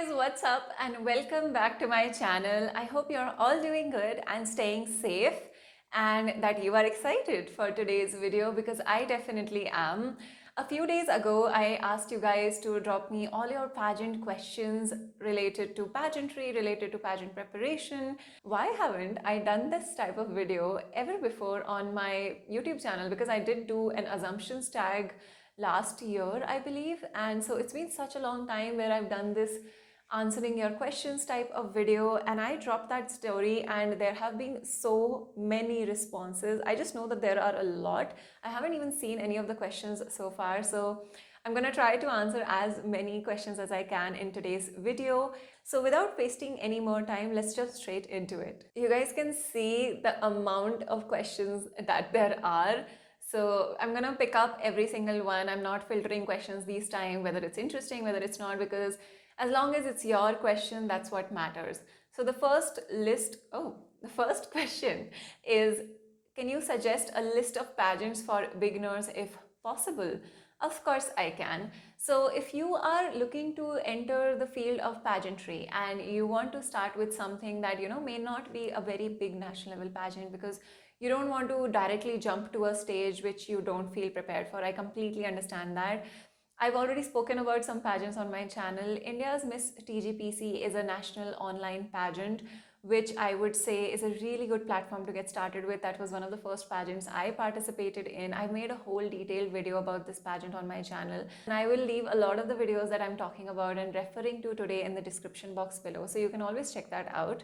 guys, what's up and welcome back to my channel. I hope you're all doing good and staying safe and that you are excited for today's video because I definitely am. A few days ago, I asked you guys to drop me all your pageant questions related to pageantry, related to pageant preparation. Why haven't I done this type of video ever before on my YouTube channel? Because I did do an assumptions tag last year, I believe, and so it's been such a long time where I've done this answering your questions type of video, and I dropped that story and there have been so many responses. I just know that there are a lot. I haven't even seen any of the questions so far, so I'm gonna try to answer as many questions as I can in today's video. So without wasting any more time, let's jump straight into it. You guys can see the amount of questions that there are. So I'm gonna pick up every single one. I'm not filtering questions this time, whether it's interesting, whether it's not, because as long as it's your question, that's what matters. So the first question is, can you suggest a list of pageants for beginners if possible? Of course I can. So if you are looking to enter the field of pageantry and you want to start with something that may not be a very big national level pageant, because you don't want to directly jump to a stage which you don't feel prepared for. I completely understand that. I've already spoken about some pageants on my channel. India's Miss TGPC is a national online pageant, which I would say is a really good platform to get started with. That was one of the first pageants I participated in. I made a whole detailed video about this pageant on my channel, and I will leave a lot of the videos that I'm talking about and referring to today in the description box below, so you can always check that out.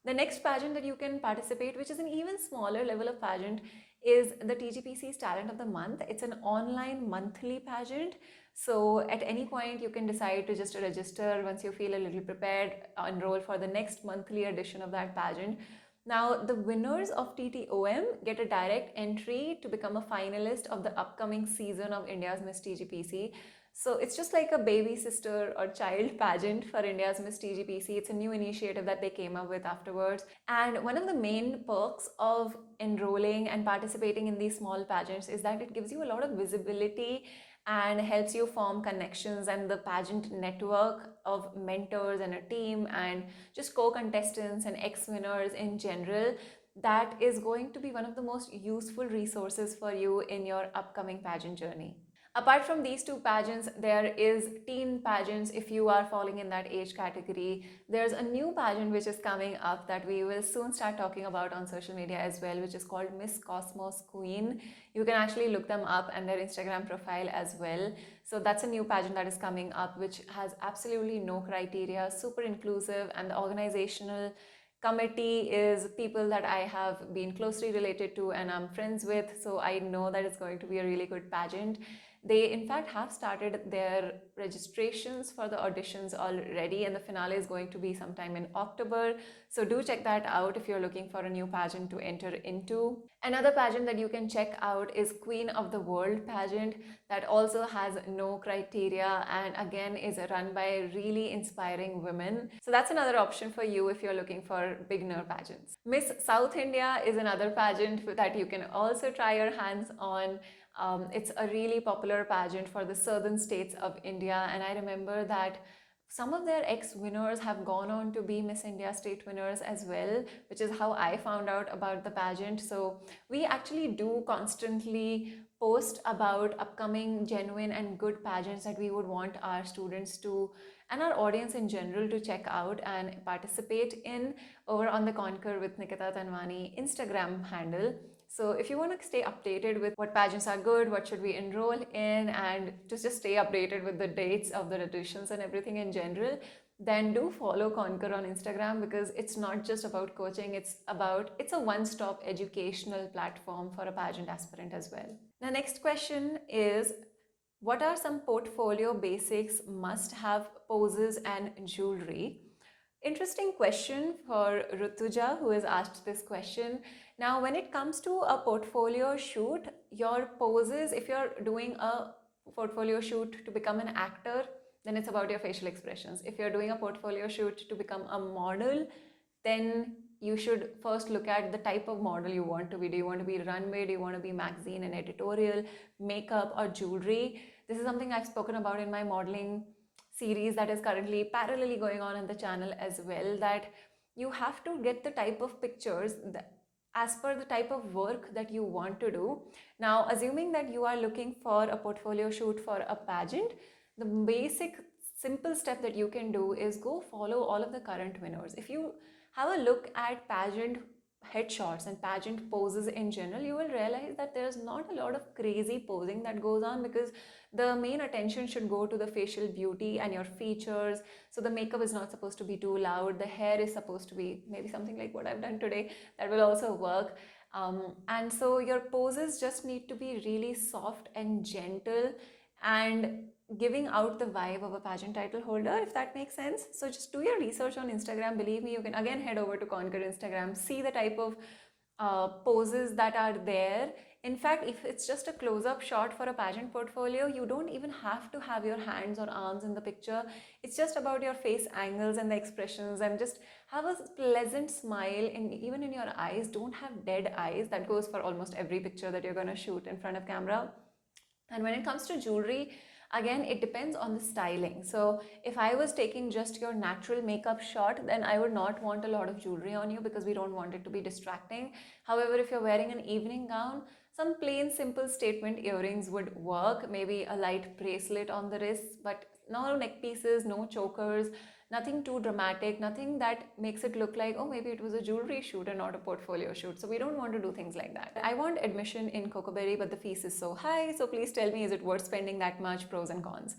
The next pageant that you can participate, which is an even smaller level of pageant, is the TGPC's Talent of the Month. It's an online monthly pageant. So at any point you can decide to just register once you feel a little prepared, enroll for the next monthly edition of that pageant. Now, the winners of TTOM get a direct entry to become a finalist of the upcoming season of India's Miss TGPC. So it's just like a baby sister or child pageant for India's Miss TGPC. It's a new initiative that they came up with afterwards. And one of the main perks of enrolling and participating in these small pageants is that it gives you a lot of visibility and helps you form connections and the pageant network of mentors and a team and just co-contestants and ex-winners in general. That is going to be one of the most useful resources for you in your upcoming pageant journey. Apart from these two pageants, there is teen pageants if you are falling in that age category. There's a new pageant which is coming up that we will soon start talking about on social media as well, which is called Miss Cosmos Queen. You can actually look them up and their Instagram profile as well. So that's a new pageant that is coming up, which has absolutely no criteria, super inclusive, and the organizational committee is people that I have been closely related to and I'm friends with, so I know that it's going to be a really good pageant. They in fact have started their registrations for the auditions already, and the finale is going to be sometime in October. So do check that out if you're looking for a new pageant to enter into. Another pageant that you can check out is Queen of the World pageant, that also has no criteria and again is run by really inspiring women. So that's another option for you if you're looking for beginner pageants. Miss South India is another pageant that you can also try your hands on. It's a really popular pageant for the southern states of India, and I remember that some of their ex-winners have gone on to be Miss India state winners as well, which is how I found out about the pageant. So we actually do constantly post about upcoming genuine and good pageants that we would want our students to and our audience in general to check out and participate in over on the Conquer with Nikita Tanwani Instagram handle. So if you want to stay updated with what pageants are good, what should we enroll in, and just stay updated with the dates of the auditions and everything in general, then do follow Conquer on Instagram, because it's not just about coaching, it's a one-stop educational platform for a pageant aspirant as well. The next question is, what are some portfolio basics must-have poses and jewelry? Interesting question for Rutuja, who has asked this question. Now, when it comes to a portfolio shoot, your poses, if you're doing a portfolio shoot to become an actor, then it's about your facial expressions. If you're doing a portfolio shoot to become a model, then you should first look at the type of model you want to be. Do you want to be runway? Do you want to be magazine and editorial, makeup, or jewelry? This is something I've spoken about in my modeling series that is currently parallelly going on the channel as well, that you have to get the type of pictures as per the type of work that you want to do. Now, assuming that you are looking for a portfolio shoot for a pageant, the basic simple step that you can do is go follow all of the current winners. If you have a look at pageant headshots and pageant poses in general, you will realize that there's not a lot of crazy posing that goes on, because the main attention should go to the facial beauty and your features. So the makeup is not supposed to be too loud, the hair is supposed to be maybe something like what I've done today, that will also work. And so your poses just need to be really soft and gentle and giving out the vibe of a pageant title holder, if that makes sense. So just do your research on Instagram. Believe me, you can again head over to Conquer Instagram, see the type of poses that are there. In fact, if it's just a close-up shot for a pageant portfolio, you don't even have to have your hands or arms in the picture. It's just about your face angles and the expressions, and just have a pleasant smile even in your eyes. Don't have dead eyes. That goes for almost every picture that you're going to shoot in front of camera. And when it comes to jewelry, again, it depends on the styling. So if I was taking just your natural makeup shot, then I would not want a lot of jewelry on you, because we don't want it to be distracting. However, if you're wearing an evening gown, some plain simple statement earrings would work. Maybe a light bracelet on the wrists, but no neck pieces, no chokers, nothing too dramatic, nothing that makes it look like, oh, maybe it was a jewelry shoot and not a portfolio shoot. So we don't want to do things like that. I want admission in Cocoberry, but the fees is so high. So please tell me, is it worth spending that much? Pros and cons.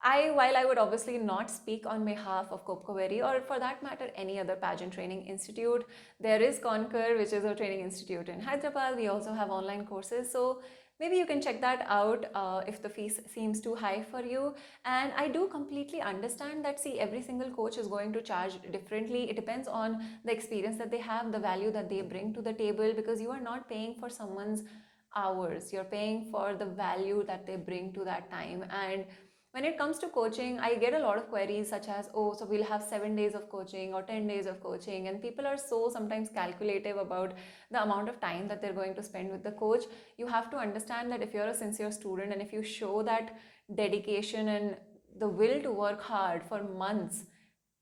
While I would obviously not speak on behalf of Cocoberry, or for that matter any other pageant training institute, there is Conquer, which is a training institute in Hyderabad. We also have online courses, so maybe you can check that out if the fees seems too high for you. And I do completely understand that, see, every single coach is going to charge differently. It depends on the experience that they have, the value that they bring to the table, because you are not paying for someone's hours, you're paying for the value that they bring to that time. And when it comes to coaching, I get a lot of queries such as, oh, so we'll have 7 days of coaching or 10 days of coaching. And people are so sometimes calculative about the amount of time that they're going to spend with the coach. You have to understand that if you're a sincere student and if you show that dedication and the will to work hard for months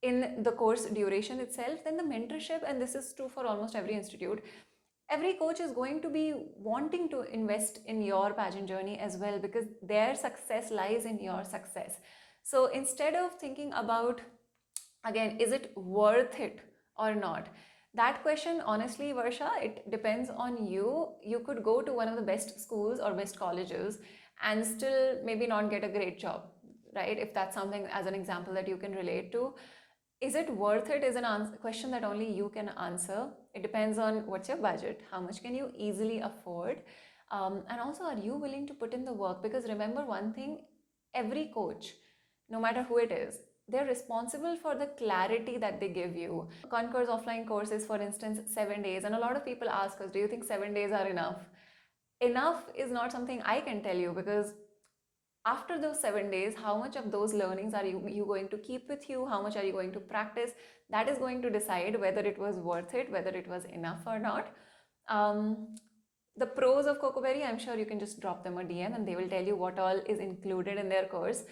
in the course duration itself, then the mentorship, and this is true for almost every institute, every coach is going to be wanting to invest in your pageant journey as well, because their success lies in your success. So instead of thinking about, again, is it worth it or not? That question, honestly, Varsha, it depends on you. You could go to one of the best schools or best colleges and still maybe not get a great job, right? If that's something as an example that you can relate to. Is it worth it is an question that only you can answer. It depends on what's your budget, how much can you easily afford, and also, are you willing to put in the work? Because remember one thing, every coach, no matter who it is, they're responsible for the clarity that they give you. Concourse offline courses, for instance, 7 days, and a lot of people ask us, do you think 7 days are enough? Enough is not something I can tell you, because after those 7 days, how much of those learnings are you going to keep with you? How much are you going to practice? That is going to decide whether it was worth it, whether it was enough or not. The pros of Cocoberry, I'm sure you can just drop them a DM and they will tell you what all is included in their course.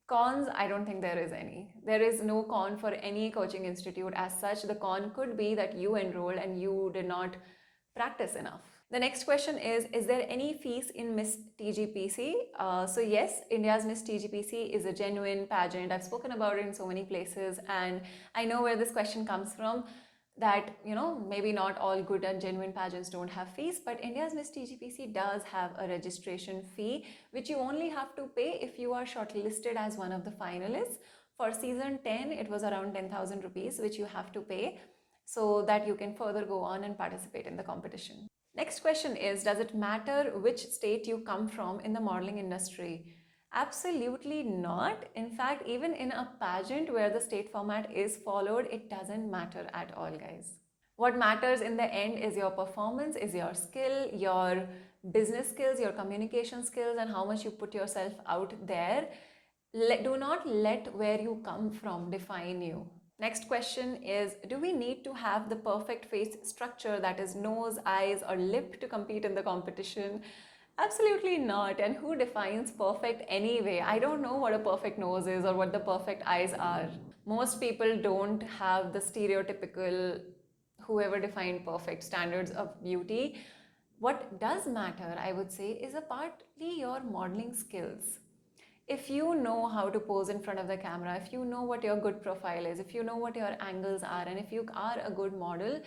Cons, I don't think there is any. There is no con for any coaching institute as such. The con could be that you enrolled and you did not practice enough. The next question is there any fees in Miss TGPC? So yes, India's Miss TGPC is a genuine pageant. I've spoken about it in so many places, and I know where this question comes from, that, you know, maybe not all good and genuine pageants don't have fees, but India's Miss TGPC does have a registration fee, which you only have to pay if you are shortlisted as one of the finalists. For season 10, it was around 10,000 rupees, which you have to pay so that you can further go on and participate in the competition. Next question is, does it matter which state you come from in the modeling industry? Absolutely not. In fact, even in a pageant where the state format is followed, it doesn't matter at all, guys. What matters in the end is your performance, is your skill, your business skills, your communication skills, and how much you put yourself out there. Do not let where you come from define you. Next question is, do we need to have the perfect face structure, that is nose, eyes, or lip, to compete in the competition? Absolutely not. And who defines perfect anyway? I don't know what a perfect nose is or what the perfect eyes are. Most people don't have the stereotypical, whoever defined perfect standards of beauty. What does matter, I would say, is a partly your modeling skills. If you know how to pose in front of the camera, if you know what your good profile is, if you know what your angles are, and if you are a good model,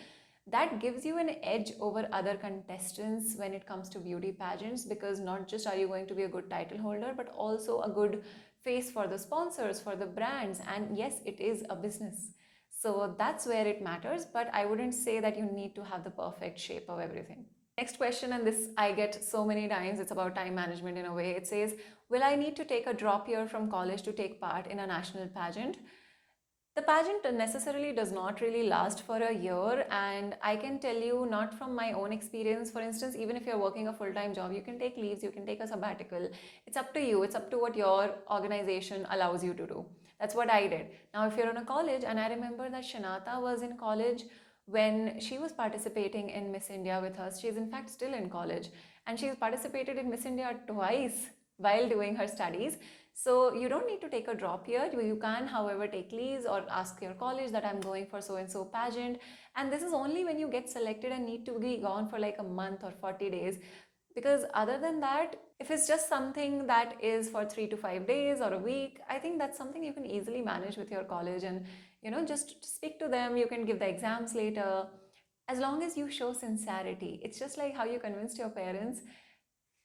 that gives you an edge over other contestants when it comes to beauty pageants, because not just are you going to be a good title holder, but also a good face for the sponsors, for the brands, and yes, it is a business. So that's where it matters, but I wouldn't say that you need to have the perfect shape of everything. Next question, and this I get so many times, it's about time management in a way. It says, will I need to take a drop year from college to take part in a national pageant? The pageant necessarily does not really last for a year, and I can tell you, not from my own experience, for instance, even if you're working a full-time job, you can take leaves, you can take a sabbatical. It's up to you, it's up to what your organization allows you to do. That's what I did. Now, if you're in a college, and I remember that Shanata was in college when she was participating in Miss India with us. She's in fact still in college, and she's participated in Miss India twice while doing her studies. So you don't need to take a drop year. You can, however, take leaves or ask your college that I'm going for so and so pageant. And this is only when you get selected and need to be gone for like a month or 40 days. Because other than that, if it's just something that is for 3 to 5 days or a week, I think that's something you can easily manage with your college, and just speak to them. You can give the exams later. As long as you show sincerity, it's just like how you convinced your parents.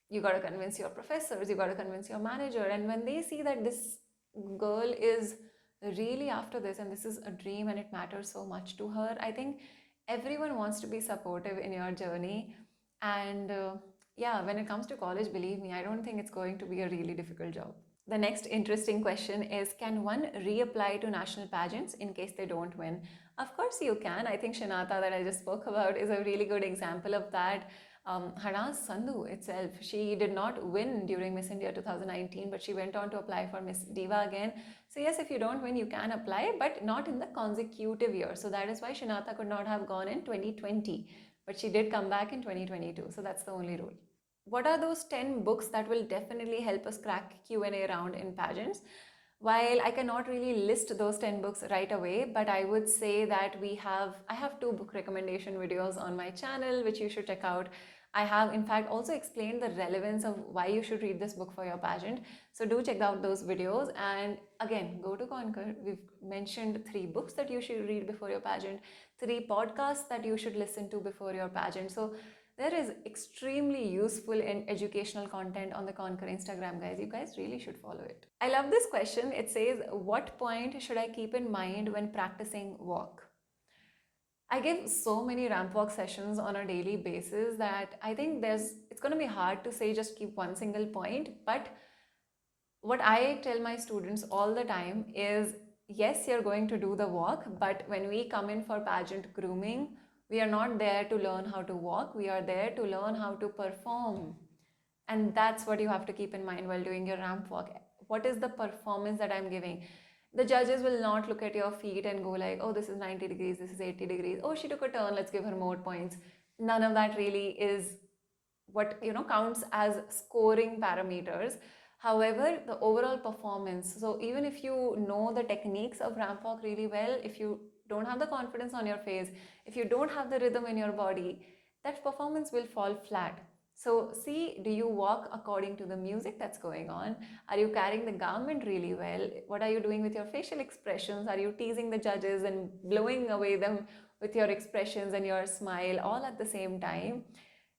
You got to convince your professors, you got to convince your manager, and when they see that this girl is really after this and this is a dream and it matters so much to her, I think everyone wants to be supportive in your journey. And yeah, when it comes to college, believe me, I don't think it's going to be a really difficult job. The next interesting question is, can one reapply to national pageants in case they don't win? Of course you can. I think Shanata, that I just spoke about, is a really good example of that. Hana's Sandhu itself, she did not win during Miss India 2019, but she went on to apply for Miss Diva again. So yes, if you don't win, you can apply, but not in the consecutive year. So that is why Shanata could not have gone in 2020, but she did come back in 2022. So that's the only rule. What are those 10 books that will definitely help us crack Q&A round in pageants? While I cannot really list those 10 books right away, but I would say that I have 2 book recommendation videos on my channel, which you should check out. I have in fact also explained the relevance of why you should read this book for your pageant. So do check out those videos, and again, go to Conquer. We've mentioned 3 books that you should read before your pageant, 3 podcasts that you should listen to before your pageant. So there is extremely useful and educational content on the Conquer Instagram, guys. You guys really should follow it. I love this question. It says, what point should I keep in mind when practicing walk? I give so many ramp walk sessions on a daily basis that I think it's going to be hard to say just keep one single point. But what I tell my students all the time is, yes, you're going to do the walk, but when we come in for pageant grooming, we are not there to learn how to walk. We are there to learn how to perform. And that's what you have to keep in mind while doing your ramp walk. What is the performance that I'm giving? The judges will not look at your feet and go like, oh, this is 90 degrees, this is 80 degrees. Oh, she took a turn, let's give her more points. None of that really is what counts as scoring parameters. However, the overall performance, so even if you know the techniques of ramp walk really well, if you don't have the confidence on your face, if you don't have the rhythm in your body, that performance will fall flat. So see, do you walk according to the music that's going on? Are you carrying the garment really well? What are you doing with your facial expressions? Are you teasing the judges and blowing away them with your expressions and your smile all at the same time?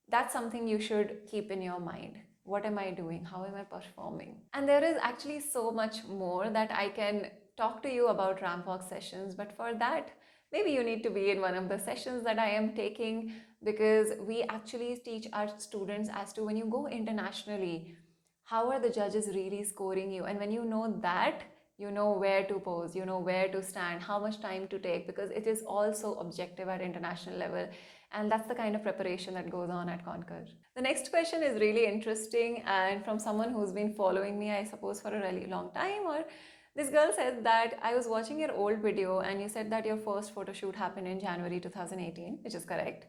That's something you should keep in your mind. What am I doing? How am I performing? And there is actually so much more that I can talk to you about ramp walk sessions, but for that, maybe you need to be in one of the sessions that I am taking, because we actually teach our students as to when you go internationally, how are the judges really scoring you? And when you know that, you know where to pose, you know where to stand, how much time to take, because it is also objective at international level. And that's the kind of preparation that goes on at Conquer. The next question is really interesting, and from someone who's been following me, I suppose, for a really long time. Or this girl said that, I was watching your old video and you said that your first photo shoot happened in January 2018, which is correct.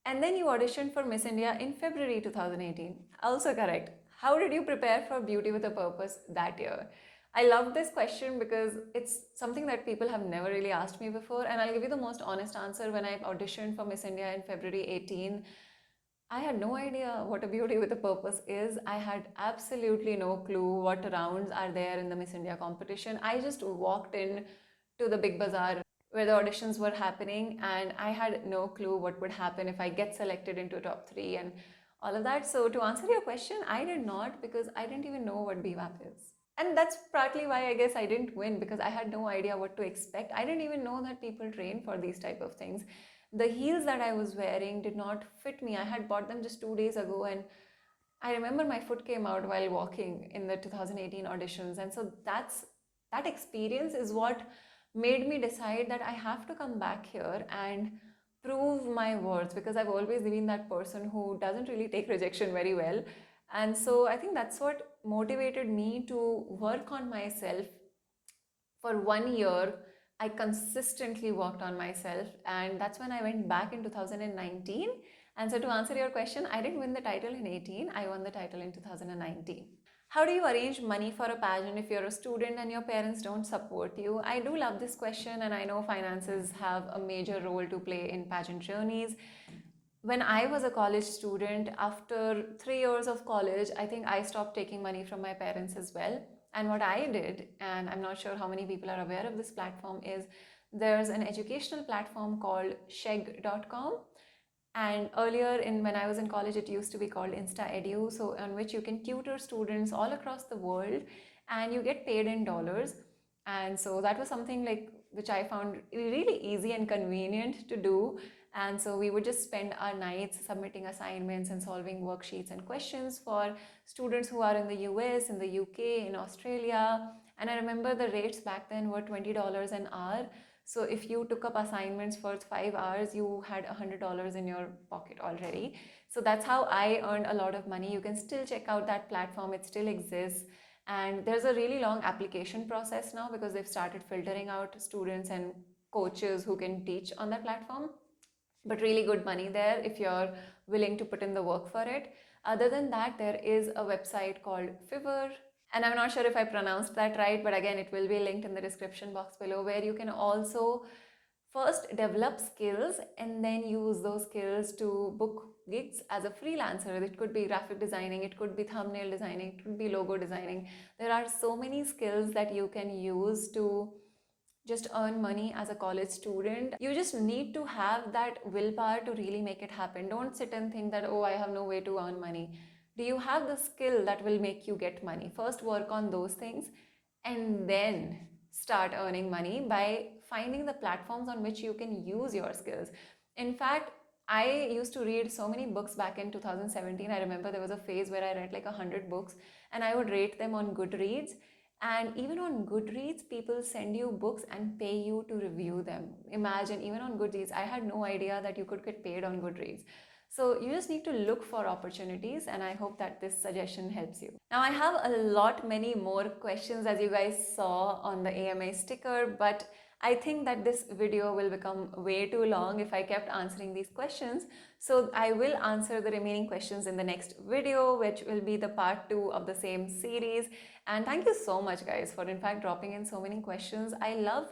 And then you auditioned for Miss India in February 2018. Also correct. How did you prepare for Beauty with a Purpose that year? I love this question because it's something that people have never really asked me before, and I'll give you the most honest answer. When I auditioned for Miss India in February 18, I had no idea what a Beauty with a Purpose is. I had absolutely no clue what rounds are there in the Miss India competition. I just walked in to the big bazaar where the auditions were happening, and I had no clue what would happen if I get selected into top 3 and all of that. So to answer your question, I did not, because I didn't even know what BWAP is. And that's partly why I guess I didn't win, because I had no idea what to expect. I didn't even know that people train for these type of things. The heels that I was wearing did not fit me. I had bought them just 2 days ago, and I remember my foot came out while walking in the 2018 auditions. And so that experience is what made me decide that I have to come back here and prove my worth, because I've always been that person who doesn't really take rejection very well. And so I think that's what motivated me to work on myself. For 1 year, I consistently worked on myself, and that's when I went back in 2019. And so to answer your question, I didn't win the title in 18, I won the title in 2019. How do you arrange money for a pageant if you're a student and your parents don't support you? I do love this question, and I know finances have a major role to play in pageant journeys. When I was a college student, after 3 years of college, I think I stopped taking money from my parents as well. And what I did, and I'm not sure how many people are aware of this platform, is there's an educational platform called sheg.com. And earlier, when I was in college, it used to be called InstaEdu, so on which you can tutor students all across the world, and you get paid in dollars. And so that was something like which I found really easy and convenient to do. And so we would just spend our nights submitting assignments and solving worksheets and questions for students who are in the US, in the UK, in Australia. And I remember the rates back then were $20 an hour. So if you took up assignments for 5 hours, you had $100 in your pocket already. So that's how I earned a lot of money. You can still check out that platform. It still exists. And there's a really long application process now, because they've started filtering out students and coaches who can teach on that platform. But really good money there if you're willing to put in the work for it. Other than that, there is a website called Fiverr. And I'm not sure if I pronounced that right, but again, it will be linked in the description box below, where you can also first develop skills and then use those skills to book gigs as a freelancer. It could be graphic designing, it could be thumbnail designing, it could be logo designing. There are so many skills that you can use to just earn money as a college student. You just need to have that willpower to really make it happen. Don't sit and think that, oh, I have no way to earn money. Do you have the skill that will make you get money? First, work on those things and then start earning money by finding the platforms on which you can use your skills. In fact, I used to read so many books back in 2017. I remember there was a phase where I read like 100 books, and I would rate them on Goodreads. And even on Goodreads, people send you books and pay you to review them. Imagine, even on Goodreads, I had no idea that you could get paid on Goodreads. So you just need to look for opportunities, and I hope that this suggestion helps you. Now I have many more questions, as you guys saw on the AMA sticker, but I think that this video will become way too long if I kept answering these questions. So I will answer the remaining questions in the next video, which will be the part 2 of the same series. And thank you so much, guys, for in fact dropping in so many questions. I love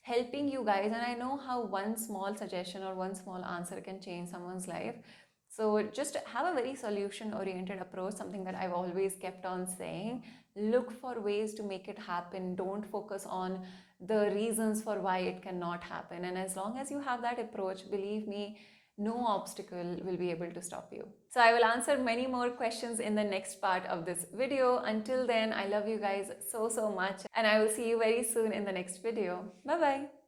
helping you guys, and I know how one small suggestion or one small answer can change someone's life. So just have a very solution oriented approach, something that I've always kept on saying. Look for ways to make it happen. Don't focus on the reasons for why it cannot happen. And as long as you have that approach, believe me, no obstacle will be able to stop you. So I will answer many more questions in the next part of this video. Until then, I love you guys so much, and I will see you very soon in the next video. Bye bye.